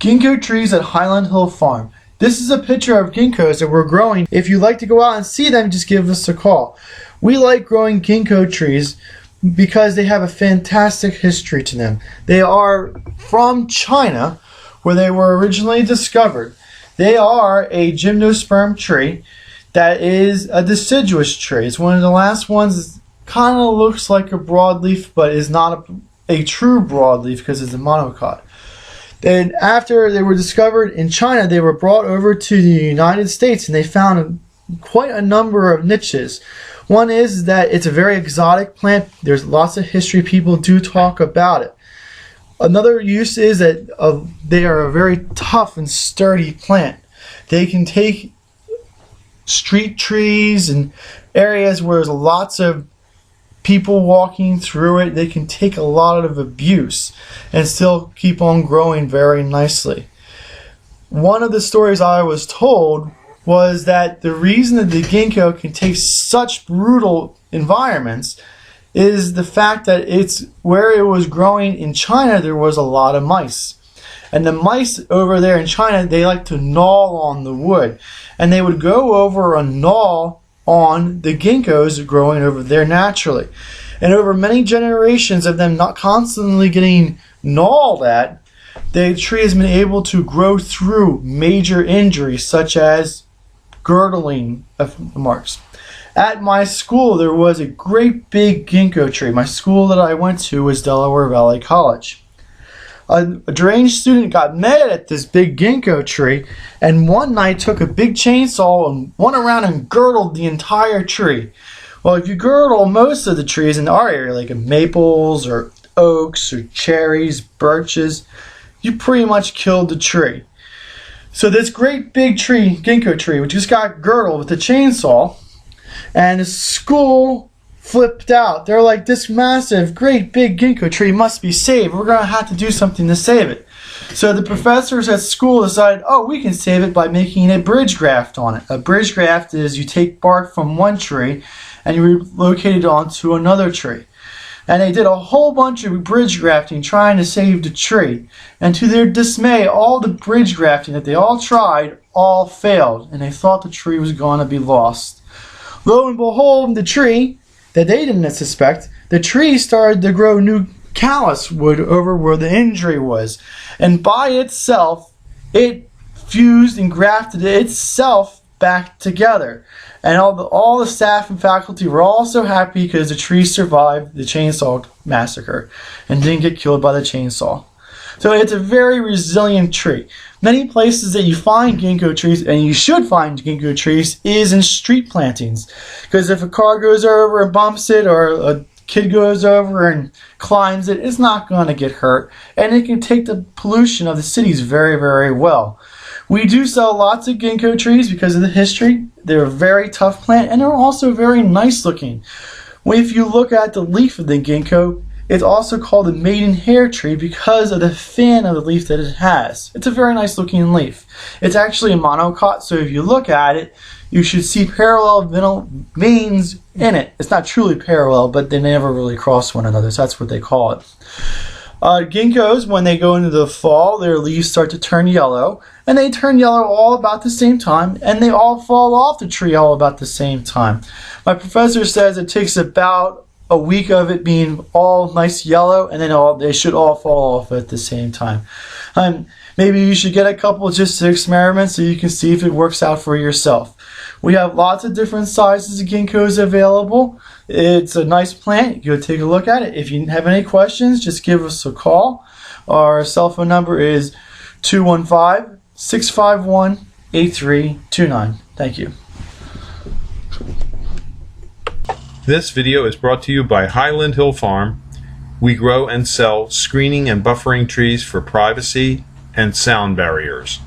Ginkgo trees at Highland Hill Farm. This is a picture of ginkgos that we're growing. If you'd like to go out and see them, just give us a call. We like growing ginkgo trees because they have a fantastic history to them. They are from China, where they were originally discovered. They are a gymnosperm tree that is a deciduous tree. It's one of the last ones that kind of looks like a broadleaf, but is not a true broadleaf because it's a monocot. Then after they were discovered in China, they were brought over to the United States and they found quite a number of niches. One is that it's a very exotic plant. There's lots of history. People do talk about it. Another use is that they are a very tough and sturdy plant. They can take street trees and areas where there's lots of people walking through it. They can take a lot of abuse and still keep on growing very nicely. One of the stories I was told was that the reason that the ginkgo can take such brutal environments is the fact that it's where it was growing in China. There was a lot of mice, and the mice over there in China, they like to gnaw on the wood, and they would go over and gnaw on the ginkgos growing over there naturally. And over many generations of them not constantly getting gnawed at, the tree has been able to grow through major injuries such as girdling of marks. At my school, there was a great big ginkgo tree. My school that I went to was Delaware Valley College. A deranged student got mad at this big ginkgo tree and one night took a big chainsaw and went around and girdled the entire tree. Well, if you girdle most of the trees in our area, like maples or oaks or cherries, birches, you pretty much killed the tree. So this great big tree, ginkgo tree, which just got girdled with a chainsaw, and the school flipped out. They're like, this massive, great big ginkgo tree must be saved. We're going to have to do something to save it. So the professors at school decided, oh, we can save it by making a bridge graft on it. A bridge graft is you take bark from one tree and you relocate it onto another tree. And they did a whole bunch of bridge grafting trying to save the tree. And to their dismay, all the bridge grafting that they all tried all failed. And they thought the tree was going to be lost. Lo and behold, the tree that they didn't suspect, the tree started to grow new callus wood over where the injury was. And by itself, it fused and grafted itself back together. And all the staff and faculty were all so happy because the tree survived the chainsaw massacre and didn't get killed by the chainsaw. So it's a very resilient tree. Many places that you find ginkgo trees, and you should find ginkgo trees, is in street plantings. Because if a car goes over and bumps it, or a kid goes over and climbs it, it's not going to get hurt. And it can take the pollution of the cities very, very well. We do sell lots of ginkgo trees because of the history. They're a very tough plant, and they're also very nice looking. If you look at the leaf of the ginkgo, it's also called the maidenhair tree because of the fan of the leaf that it has. It's a very nice looking leaf. It's actually a monocot, so if you look at it, you should see parallel veins in it. It's not truly parallel, but they never really cross one another, so that's what they call it. Ginkgos, when they go into the fall, their leaves start to turn yellow, and they turn yellow all about the same time, and they all fall off the tree all about the same time. My professor says it takes about a week of it being all nice yellow, and then they should all fall off at the same time. Maybe you should get a couple just to experiment so you can see if it works out for yourself. We have lots of different sizes of ginkgos available. It's a nice plant. Go take a look at it. If you have any questions, just give us a call. Our cell phone number is 215-651-8329. Thank you. This video is brought to you by Highland Hill Farm. We grow and sell screening and buffering trees for privacy and sound barriers.